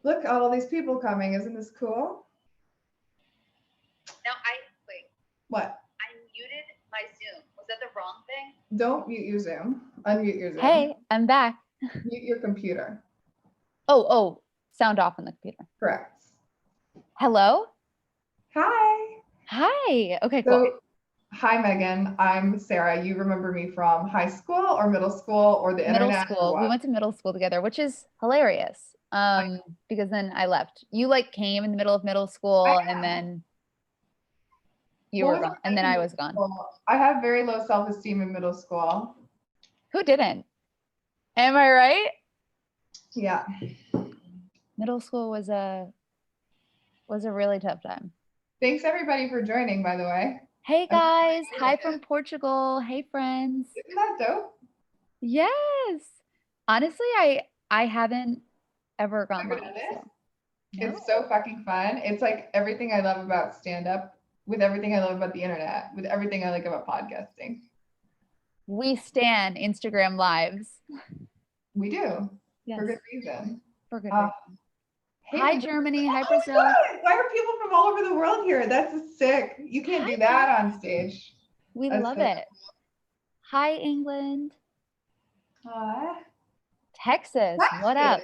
Look, all these people coming. Isn't this cool? Now wait. What? I muted my Zoom. Was that the wrong thing? Don't mute your Zoom. Unmute your Zoom. Hey, I'm back. Mute your computer. Oh, sound off on the computer. Correct. Hello? Hi. Hi. Okay, So, cool. hi, Megan. I'm Sarah. You remember me from high school or middle school or the Middle internet? school. We went to middle school together, which is hilarious. Because then I left. You like came in the middle of middle school and then you were gone. And then I was gone. I had very low self-esteem in middle school. Who didn't? Am I right? Yeah. Middle school was a really tough time. Thanks everybody for joining, by the way. Hey guys, hi from Portugal. Hey friends. Isn't that dope? Yes. Honestly, I haven't ever gone live. So. No. It's so fucking fun. It's like everything I love about stand-up, with everything I love about the internet, with everything I like about podcasting. We stan Instagram lives. We do. Yes. For good reason. For good reason. Hi, Germany. Hi, Brazil. Why are people from all over the world here? That's sick. You can't do that on stage. That's love it. Hi, England. Hi. Texas. What up?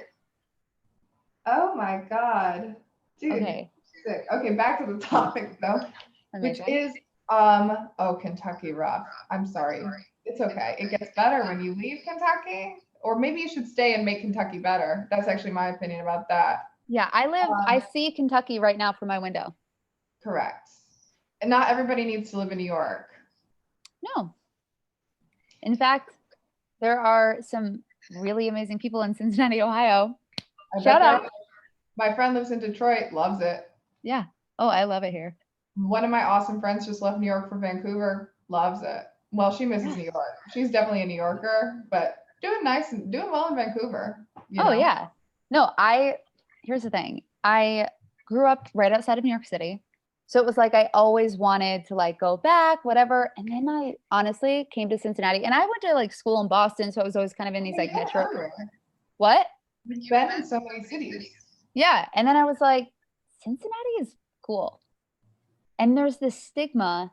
Oh my God. Dude. Okay. Sick. Okay, back to the topic though. Amazing. Which is Kentucky rough. I'm sorry. It's okay. It gets better when you leave Kentucky. Or maybe you should stay and make Kentucky better. That's actually my opinion about that. Yeah, I see Kentucky right now from my window. Correct. And not everybody needs to live in New York. No. In fact, there are some really amazing people in Cincinnati, Ohio. Shout out. My friend lives in Detroit, loves it. Yeah. Oh, I love it here. One of my awesome friends just left New York for Vancouver, loves it. Well, she misses New York. She's definitely a New Yorker, but doing nice and doing well in Vancouver. Oh, yeah. No, here's the thing. I grew up right outside of New York City. So it was like, I always wanted to like go back, whatever. And then I honestly came to Cincinnati and I went to like school in Boston. So I was always kind of in these like metro. What? You've been in so many cities. Yeah. And then I was like, Cincinnati is cool. And there's this stigma.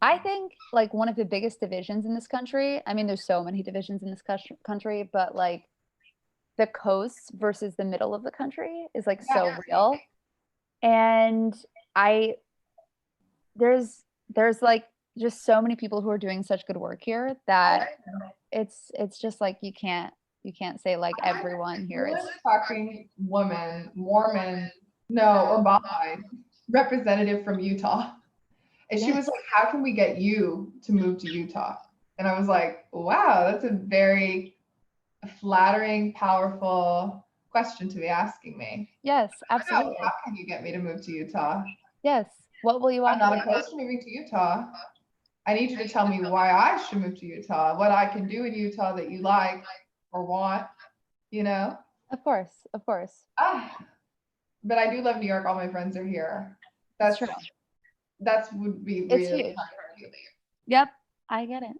I think like one of the biggest divisions in this country, I mean, there's so many divisions in this country, but like the coast versus the middle of the country is like so real. And there's like just so many people who are doing such good work here that it's just like you can't say like everyone here is fucking woman, Mormon, or Baha'i representative from Utah. And she was like, how can we get you to move to Utah? And I was like, wow, that's a very flattering, powerful question to be asking me. Yes, absolutely. How can you get me to move to Utah? Yes. What will you want? I'm not opposed to moving to Utah. I need you to tell me why I should move to Utah, what I can do in Utah that you like or want, you know? Of course. But I do love New York. All my friends are here. That's true. That would be really huge. Yep, I get it.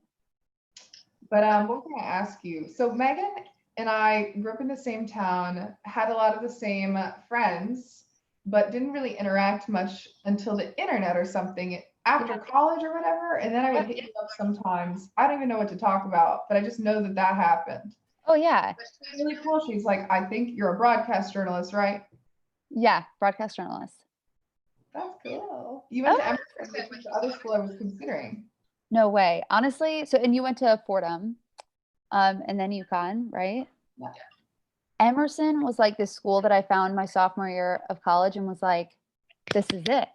But what can I ask you? So Megan and I grew up in the same town, had a lot of the same friends, but didn't really interact much until the internet or something after college or whatever. And then I would hit you up sometimes. I don't even know what to talk about, but I just know that happened. Oh yeah. It's really cool. She's like, I think you're a broadcast journalist, right? Yeah, broadcast journalist. That's cool. You went to Emerson, which was the other school I was considering. No way. Honestly, and you went to Fordham, and then UConn, right? Yeah. Emerson was like this school that I found my sophomore year of college and was like, this is it.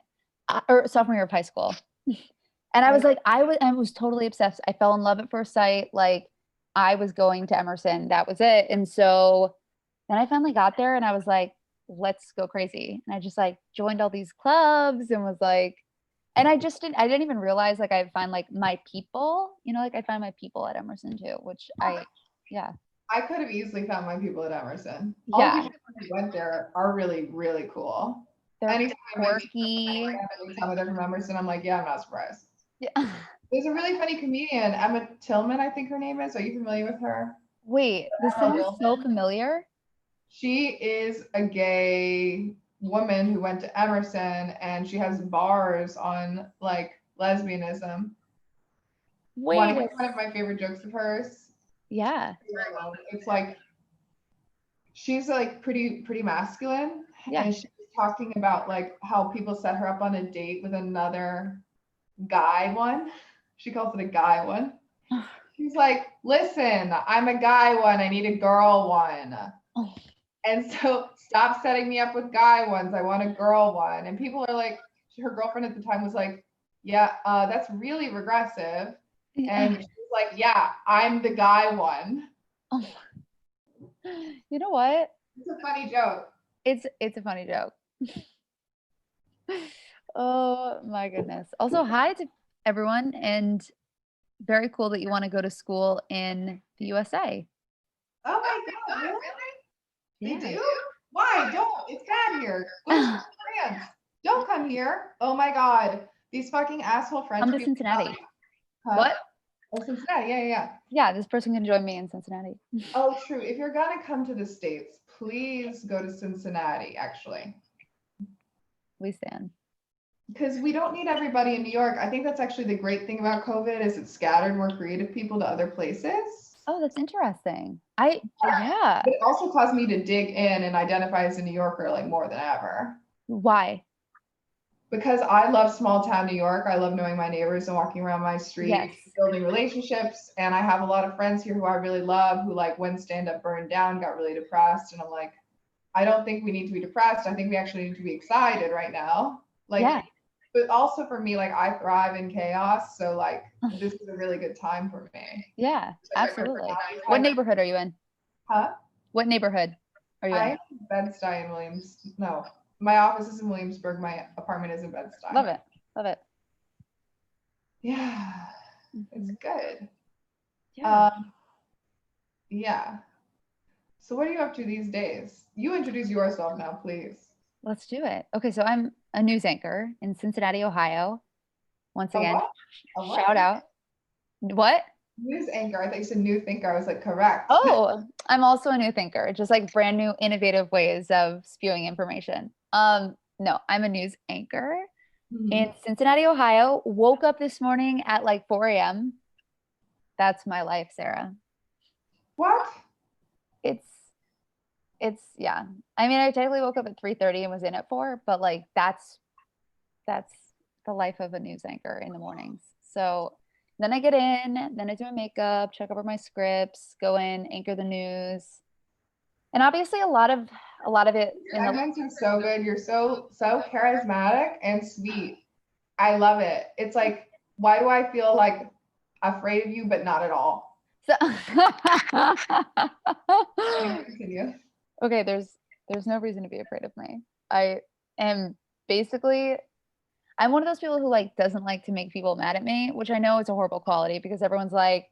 Or sophomore year of high school. And I was like, I was totally obsessed. I fell in love at first sight. Like I was going to Emerson. That was it. And so then I finally got there and I was like, let's go crazy. And I just like joined all these clubs and was like, and I didn't even realize like I'd find like my people, like I find my people at Emerson too, which I could have easily found my people at Emerson. Yeah. All the people who went there are really, really cool. They're quirky. Anytime they're from Emerson, I'm like, yeah, I'm not surprised. Yeah. There's a really funny comedian, Emma Tillman, I think her name is. Are you familiar with her? Wait, this sounds so familiar. She is a gay woman who went to Emerson, and she has bars on like lesbianism. Want to Wait. hear one of my favorite jokes of hers? Yeah. It's like she's like pretty masculine, Yeah. and she's talking about like how people set her up on a date with another guy one. She calls it a guy one. She's like, listen, I'm a guy one. I need a girl one. And so stop setting me up with guy ones. I want a girl one. And people are like, her girlfriend at the time was like, yeah, that's really regressive. And she's like, yeah, I'm the guy one. Oh. You know what? It's a funny joke. It's a funny joke. Oh my goodness. Also, hi to everyone, and very cool that you want to go to school in the USA. Oh my God, really? Yeah. They do? Why? Don't. It's bad here. Go to France. Don't come here. Oh my God. These fucking asshole French Come to people. Cincinnati. Huh? What? Oh, Cincinnati. Yeah. Yeah, this person can join me in Cincinnati. Oh, true. If you're gonna come to the States, please go to Cincinnati, actually. We stand. Because we don't need everybody in New York. I think that's actually the great thing about COVID is it scattered more creative people to other places. Oh, that's interesting. Yeah. But it also caused me to dig in and identify as a New Yorker like more than ever. Why? Because I love small town New York. I love knowing my neighbors and walking around my street, Yes. building relationships. And I have a lot of friends here who I really love, who like when stand up burned down, got really depressed. And I'm like, I don't think we need to be depressed. I think we actually need to be excited right now. Like, Yeah. But also for me, like I thrive in chaos. So like this is a really good time for me. Yeah, absolutely. Like, What neighborhood are you in? Huh? What neighborhood are you in? I'm in Bed-Stuy in Williams. No, my office is in Williamsburg. My apartment is in Bed-Stuy. Love it. Love it. Yeah, it's good. Yeah. Yeah. So what are you up to these days? You introduce yourself now, please. Let's do it. Okay, so I'm a news anchor in Cincinnati, Ohio. Once again, shout out. What? News anchor. I thought you said new thinker. I was like, correct. Oh, I'm also a new thinker, just like brand new, innovative ways of spewing information. No, I'm a news anchor in Cincinnati, Ohio. Woke up this morning at like 4 a.m. That's my life, Sarah. What? It's yeah. I mean, I technically woke up at 3:30 and was in at 4, but like that's the life of a news anchor in the mornings. So then I get in, then I do my makeup, check over my scripts, go in, anchor the news. And obviously a lot of it. Your segments are so good. You're so charismatic and sweet. I love it. It's like, why do I feel like afraid of you, but not at all? So Continue. Okay, there's no reason to be afraid of me. I am basically, I'm one of those people who like doesn't like to make people mad at me, which I know is a horrible quality because everyone's like,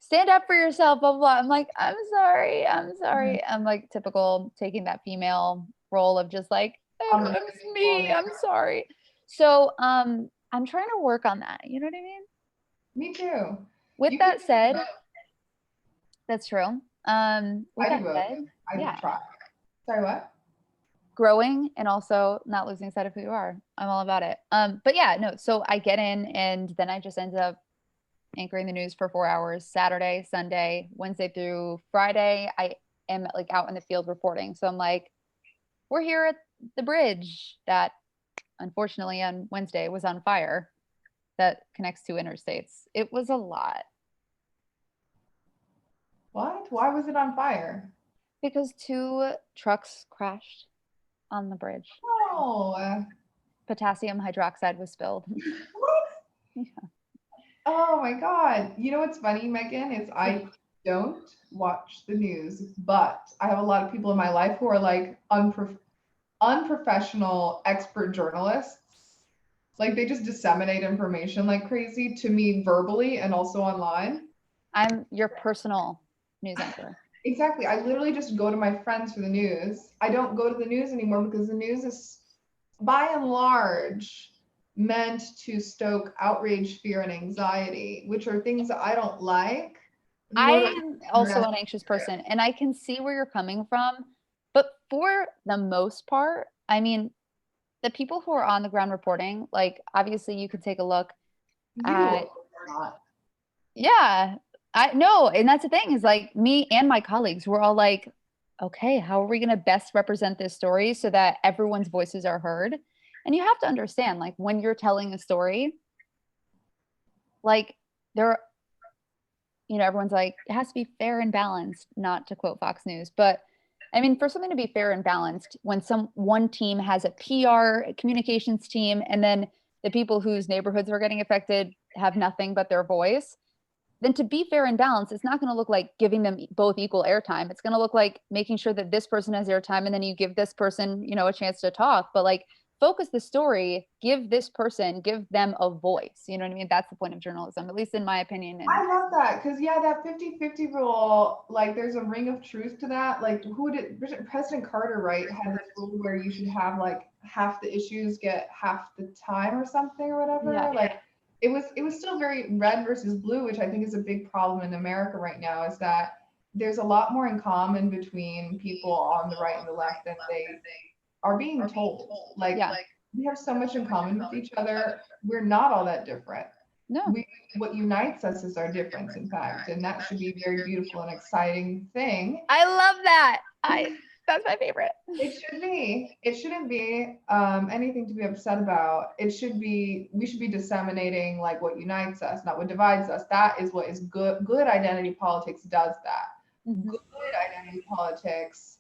stand up for yourself, blah, blah, blah. I'm like, I'm sorry. I'm like typical taking that female role of just like, it's me, I'm sorry. So I'm trying to work on that. You know what I mean? Me too. With that said, that's true. With that said, I would try. Sorry, what? Growing and also not losing sight of who you are. I'm all about it. But yeah, no. So I get in and then I just ended up anchoring the news for 4 hours, Saturday, Sunday, Wednesday through Friday. I am like out in the field reporting. So I'm like, we're here at the bridge that unfortunately on Wednesday was on fire that connects two interstates. It was a lot. What? Why was it on fire? Because 2 trucks crashed on the bridge. Oh. Potassium hydroxide was spilled. What? Yeah. Oh my God. You know what's funny, Megan, is I don't watch the news, but I have a lot of people in my life who are like unprofessional expert journalists. Like they just disseminate information like crazy to me verbally and also online. I'm your personal news anchor. Exactly. I literally just go to my friends for the news. I don't go to the news anymore because the news is by and large meant to stoke outrage, fear, and anxiety, which are things that I don't like. I am also an anxious person, and I can see where you're coming from. But for the most part, I mean, the people who are on the ground reporting, like obviously you could take a look You at, are not. yeah, I know. And that's the thing is like me and my colleagues, we're all like, okay, how are we going to best represent this story so that everyone's voices are heard? And you have to understand, like when you're telling a story, like there, everyone's like, it has to be fair and balanced, not to quote Fox News. But I mean, for something to be fair and balanced, when one team has a PR communications team, and then the people whose neighborhoods are getting affected have nothing but their voice, then to be fair and balanced, it's not going to look like giving them both equal airtime. It's going to look like making sure that this person has airtime and then you give this person, a chance to talk. But like focus the story, give them a voice. You know what I mean? That's the point of journalism, at least in my opinion. And I love that because yeah, that 50-50 rule, like there's a ring of truth to that. Like President Carter, right, had this rule where you should have like half the issues get half the time or something or whatever. Yeah. Like it was still very red versus blue, which I think is a big problem in America right now, is that there's a lot more in common between people on the right and the left than they are being told. Like yeah, we have so much in common with each other. We're not all that different. no, What unites us is our difference, in fact, and that should be a very beautiful and exciting thing. I love that. That's my favorite. It should be. It shouldn't be anything to be upset about. We should be disseminating like what unites us, not what divides us. That is what is good. Good identity politics does that. Mhm. Good identity politics,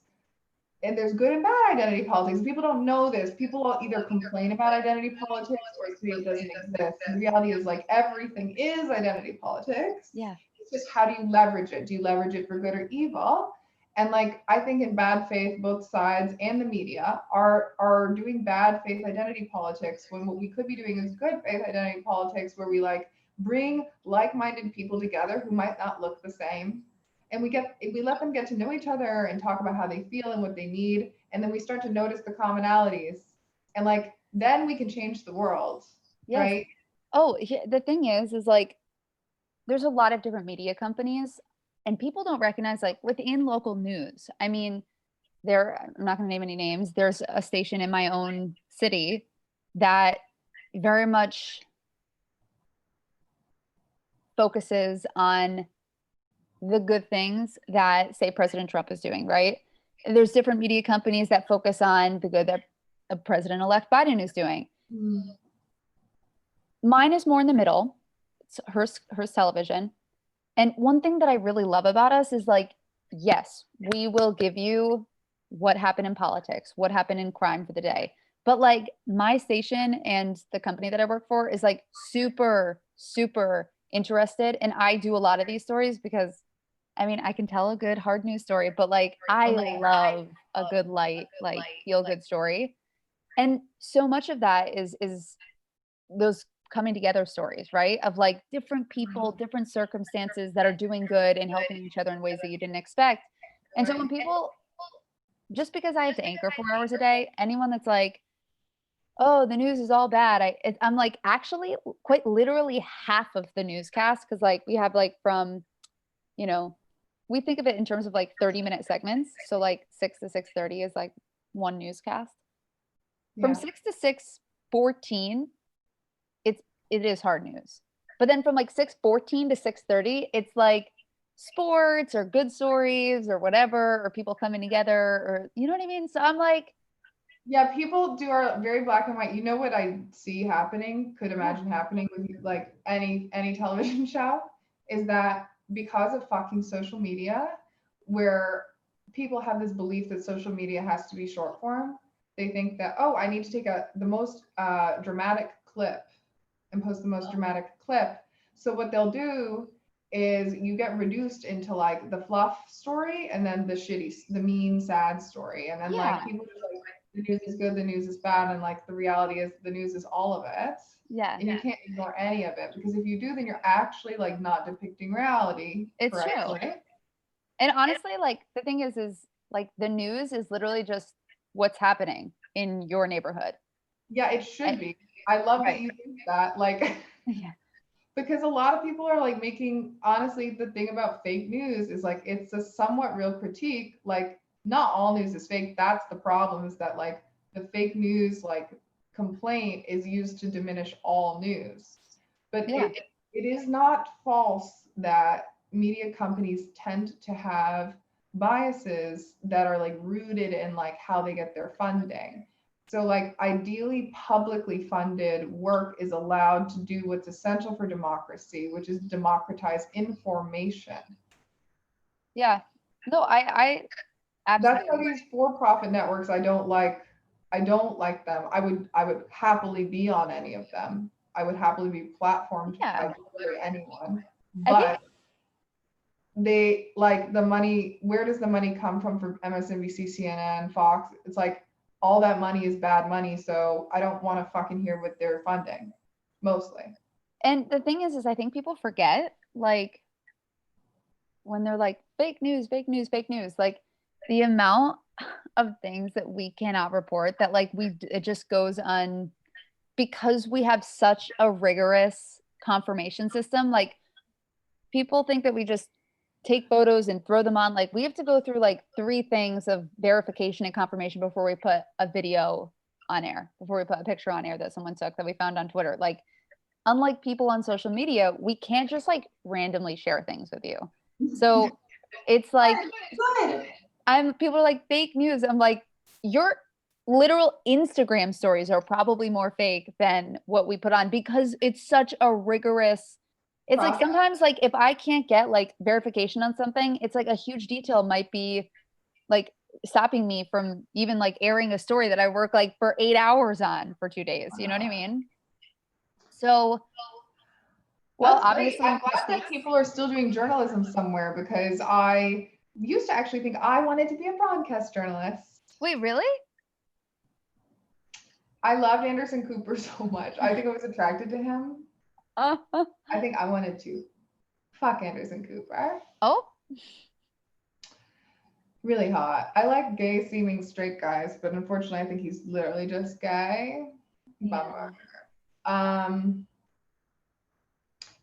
and there's good and bad identity politics. People don't know this. People will either complain about identity politics or say it doesn't exist. The reality is like everything is identity politics. Yeah. It's just how do you leverage it? Do you leverage it for good or evil? And like I think in bad faith, both sides and the media are doing bad faith identity politics when what we could be doing is good faith identity politics, where we like bring like-minded people together who might not look the same, and we let them get to know each other and talk about how they feel and what they need, and then we start to notice the commonalities, and like then we can change the world. Yes. Right. Oh, the thing is like there's a lot of different media companies and people don't recognize like within local news. I mean, I'm not going to name any names. There's a station in my own city that very much focuses on the good things that, say, President Trump is doing, right? There's different media companies that focus on the good that President-elect Biden is doing. Mm. Mine is more in the middle. It's hers television. And one thing that I really love about us is like, yes, we will give you what happened in politics, what happened in crime for the day. But like my station and the company that I work for is like super, super interested. And I do a lot of these stories because I mean, I can tell a good hard news story, but like I love a good light, like feel good story. And so much of that is those coming together stories, right? Of like different people, different circumstances that are doing good and helping each other in ways that you didn't expect. And so when people, just because I have to anchor 4 hours a day, anyone that's like, oh, the news is all bad. I'm like, actually, quite literally half of the newscast, because like we have like from, we think of it in terms of like 30-minute segments. So like 6 to 6:30 is like one newscast. From 6 to 6:14, it is hard news. But then from like 6:14 to 6:30, it's like sports or good stories or whatever, or people coming together, or you know what I mean? So I'm like, yeah, people are very black and white. You know what I see happening, could imagine happening with like any television show, is that because of fucking social media, where people have this belief that social media has to be short form, they think that, oh, I need to take the most dramatic clip and post the most dramatic clip. So what they'll do is you get reduced into like the fluff story and then the mean, sad story. And then like people just like, the news is good, the news is bad, and like the reality is the news is all of it. Yeah. And you can't ignore any of it, because if you do, then you're actually like not depicting reality. It's correctly. true. And honestly, like the thing is like the news is literally just what's happening in your neighborhood. Yeah, it should be. I love that you think that. Like, yeah. Because a lot of people are like honestly, the thing about fake news is like it's a somewhat real critique. Like not all news is fake. That's the problem, is that like the fake news like complaint is used to diminish all news. But Yeah. it is not false that media companies tend to have biases that are like rooted in like how they get their funding. So like ideally publicly funded work is allowed to do what's essential for democracy, which is democratize information. Yeah. No, I That's why absolutely. these for-profit networks I don't like them. I would happily be on any of them. I would happily be platformed Yeah. by literally anyone. I think But they like the money, where does the money come from MSNBC, CNN, Fox? It's like all that money is bad money, so I don't want to fucking hear what they're funding mostly. and the thing is I think people forget, like, when they're like fake news, fake news, fake news, like the amount of things that we cannot report that like it just goes on because we have such a rigorous confirmation system. Like people think that we just take photos and throw them on. Like we have to go through like 3 things of verification and confirmation before we put a video on air, before we put a picture on air that someone took that we found on Twitter. Like unlike people on social media, we can't just like randomly share things with you. So it's like Good. people are like fake news. I'm like, your literal Instagram stories are probably more fake than what we put on because it's such a rigorous. It's like sometimes like if I can't get like verification on something, it's like a huge detail might be like stopping me from even like airing a story that I work like for 8 hours on for 2 days. You know what I mean? So, well, That's great. obviously I'm glad that people are still doing journalism somewhere, because I used to actually think I wanted to be a broadcast journalist. wait, really? I loved Anderson Cooper so much. I think I was attracted to him. I think I wanted to fuck Anderson Cooper. Oh, Really hot. I like gay seeming straight guys, but unfortunately I think he's literally just gay. Bummer. Um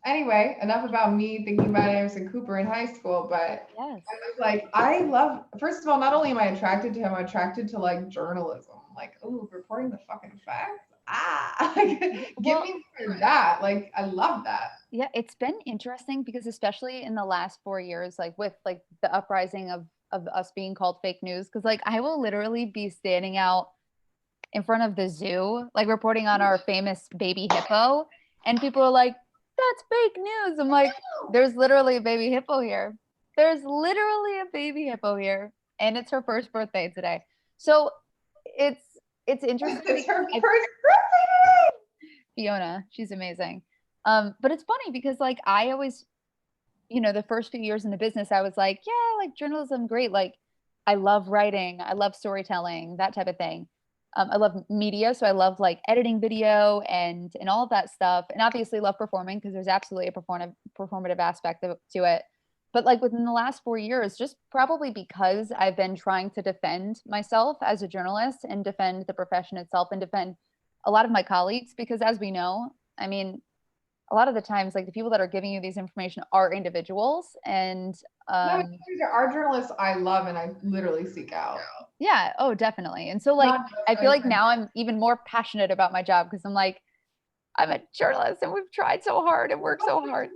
anyway, enough about me thinking about Anderson Cooper in high school, but yes. I was like, I love, first of all, not only am I attracted to him, I'm attracted to like journalism. Like, oh, reporting the fucking facts. Ah, like, give Well, me more of that. Like, I love that. yeah, it's been interesting because especially in the last 4 years, like with like the uprising of us being called fake news, because like I will literally be standing out in front of the zoo, like reporting on our famous baby hippo, and people are like, "That's fake news." I'm like, "There's literally a baby hippo here. There's literally a baby hippo here, and it's her first birthday today." So it's it's interesting. It's her I first birthday. Fiona. She's amazing. But it's funny because like I always, the first few years in the business, I was like, yeah, like journalism, great. Like I love writing, I love storytelling, that type of thing. I love media, so I love like editing video and all of that stuff, and obviously love performing because there's absolutely a performative aspect to it. But like within the last 4 years, just probably because I've been trying to defend myself as a journalist and defend the profession itself and defend a lot of my colleagues, because as we know, I mean, a lot of the times, like the people that are giving you these information are individuals, and No, there are journalists I love and I literally seek out. yeah, oh, definitely. And so, like, I feel like now I'm even more passionate about my job because I'm like, I'm a journalist and we've tried so hard and worked so hard.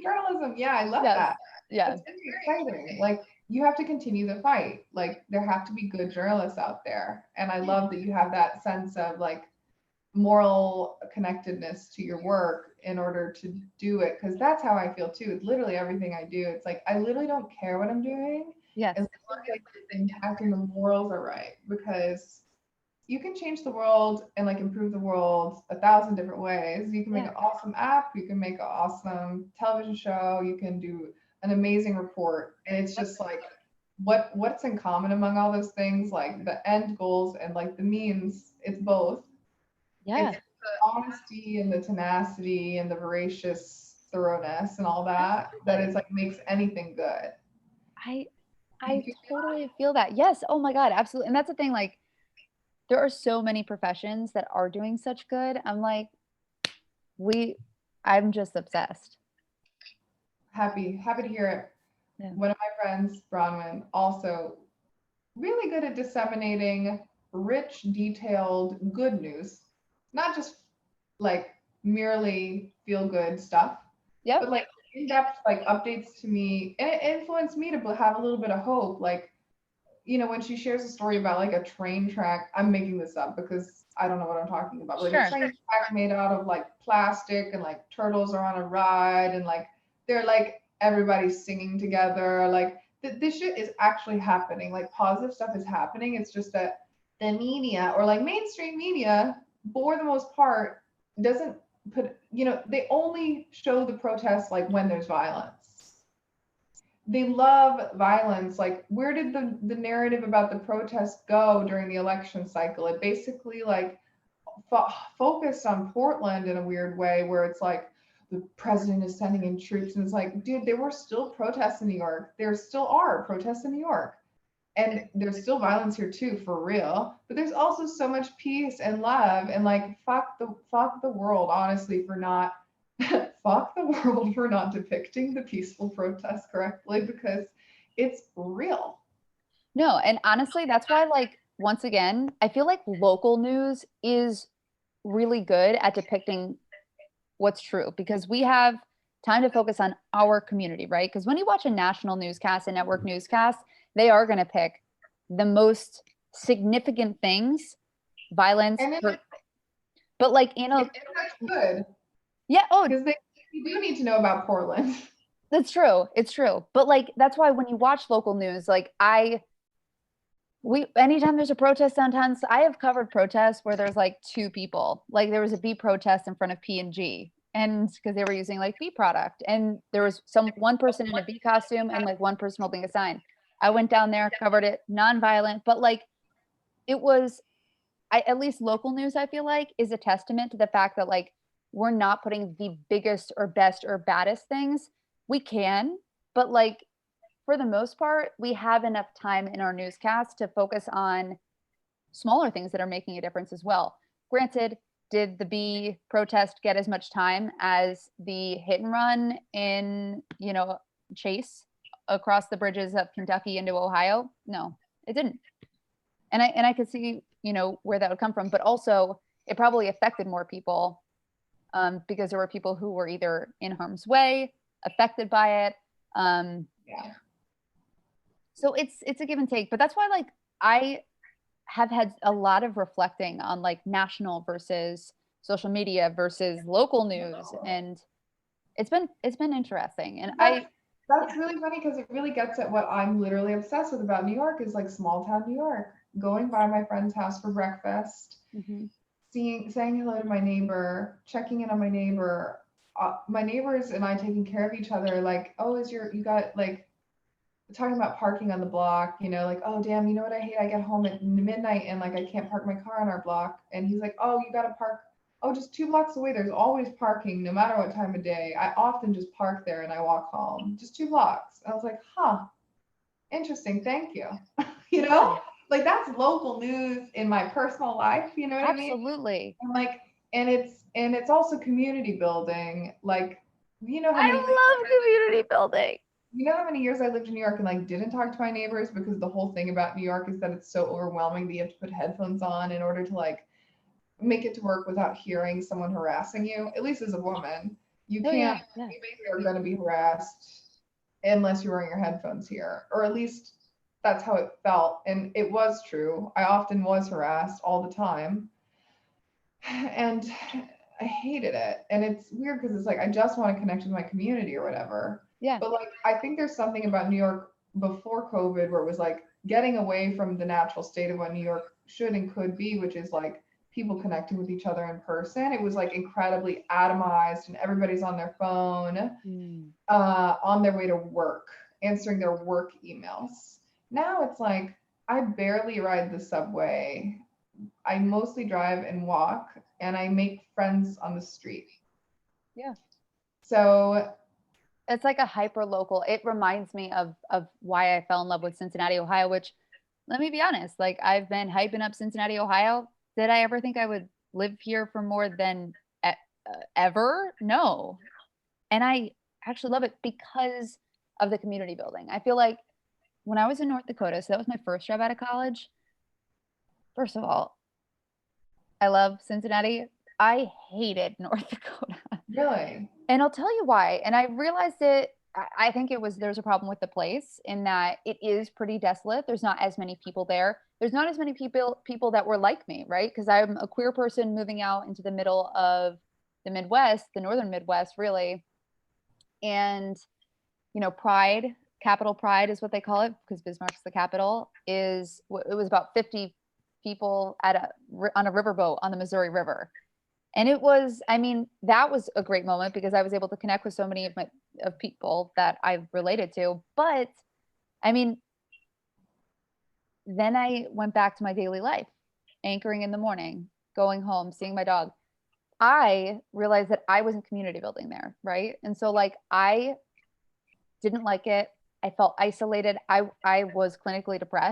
Journalism. Yeah, I love Yes. that. Yeah. It's very exciting. Like, you have to continue the fight. Like, there have to be good journalists out there. And I love that you have that sense of like moral connectedness to your work in order to do it, because that's how I feel too. It's literally everything I do. It's like I literally don't care what I'm doing Yes. as long as like the impact and the morals are right, because you can change the world and like improve the world 1,000 different ways. You can make an awesome app, you can make an awesome television show, you can do an amazing report, and it's just like what's in common among all those things, like the end goals and like the means, it's both. Yeah. It's the honesty and the tenacity and the voracious thoroughness and all that is like makes anything good. I totally feel that. Yes. Oh my God. Absolutely. And that's the thing. Like, there are so many professions that are doing such good. I'm like, I'm just obsessed. Happy to hear it. Yeah. One of my friends, Bronwyn, also really good at disseminating rich, detailed, good news, not just like merely feel good stuff, Yep. but like in depth like updates to me, and it influenced me to have a little bit of hope. Like, when she shares a story about like a train track, I'm making this up because I don't know what I'm talking about, but like a Sure. train track made out of like plastic and like turtles are on a ride and like they're like everybody's singing together. Like this shit is actually happening. Like positive stuff is happening. It's just that the media or like mainstream media, for the most part, doesn't they only show the protests like when there's violence. They love violence. Like, where did the narrative about the protests go during the election cycle? It basically like focused on Portland in a weird way, where it's like the president is sending in troops, and it's like, dude, there were still protests in New York. There still are protests in New York, and there's still violence here too, for real. But there's also so much peace and love, and like fuck the world, honestly, for not fuck the world for not depicting the peaceful protest correctly, because it's real. No, and honestly, that's why, like, once again, I feel like local news is really good at depicting what's true because we have time to focus on our community, right? Because when you watch a national newscast, a network newscast, they are going to pick the most significant things, violence, And but like in a, that's good, yeah, oh, because they do need to know about Portland. that's true. It's true. But like, that's why when you watch local news, like anytime there's a protest downtown, so I have covered protests where there's like two people. Like there was a bee protest in front of P&G, and because they were using like bee product, and there was one person in a bee costume and like one person holding a sign. I went down there, covered it, nonviolent, but like it was, at least local news, I feel like, is a testament to the fact that like we're not putting the biggest or best or baddest things. We can, but like for the most part, we have enough time in our newscast to focus on smaller things that are making a difference as well. Granted, did the bee protest get as much time as the hit and run in, Chase across the bridges of Kentucky into Ohio? No, it didn't. And I could see, where that would come from, but also it probably affected more people because there were people who were either in harm's way, affected by it. Yeah. So it's a give and take, but that's why like I have had a lot of reflecting on like national versus social media versus local news, and it's been interesting. And That's really funny because it really gets at what I'm literally obsessed with about New York is like small town New York. Going by my friend's house for breakfast, Mhm. saying hello to my neighbor, checking in on my neighbor, my neighbors and I taking care of each other. Like, oh, you got like talking about parking on the block, like, oh damn, you know what I hate? I get home at midnight and like I can't park my car on our block. And he's like, oh, you gotta park. Oh, just 2 blocks away. There's always parking, no matter what time of day. I often just park there and I walk home. Just 2 blocks. I was like, huh, interesting. Thank you. you Yeah, know, like that's local news in my personal life. You know what I mean? absolutely. And like, and it's also community building. Like, you know how many I love community building. years I lived in New York and like didn't talk to my neighbors because the whole thing about New York is that it's so overwhelming that you have to put headphones on in order to like make it to work without hearing someone harassing you. At least as a woman, you Oh yeah, can't. yeah. You basically are going to be harassed unless you're wearing your headphones here, or at least that's how it felt, and it was true. I often was harassed all the time, and I hated it. And it's weird because it's like I just want to connect with my community or whatever. Yeah. But like I think there's something about New York before COVID where it was like getting away from the natural state of what New York should and could be, which is like people connecting with each other in person. It was like incredibly atomized and everybody's on their phone, Mm. on their way to work, answering their work emails. Now it's like I barely ride the subway. I mostly drive and walk, and I make friends on the street. Yeah. So, It's like a hyper local. It reminds me of why I fell in love with Cincinnati, Ohio, which let me be honest, like I've been hyping up Cincinnati, Ohio. Did I ever think I would live here for more than ever? No. And I actually love it because of the community building. I feel like when I was in North Dakota, so that was my first job out of college. First of all, I love Cincinnati. I hated North Dakota. Really? And I'll tell you why. And I realized it. I think there's a problem with the place in that it is pretty desolate. There's not as many people there. There's not as many people that were like me, right? Because I'm a queer person moving out into the middle of the Midwest, the northern Midwest, really. And Pride, capital Pride is what they call it because Bismarck's the capital. It was about 50 people on a riverboat on the Missouri River. And it was, I mean, that was a great moment because I was able to connect with so many of people that I've related to. But I mean, then I went back to my daily life, anchoring in the morning, going home, seeing my dog. I realized that I wasn't community building there, right? And so like I didn't like it. I felt isolated. I was clinically depressed.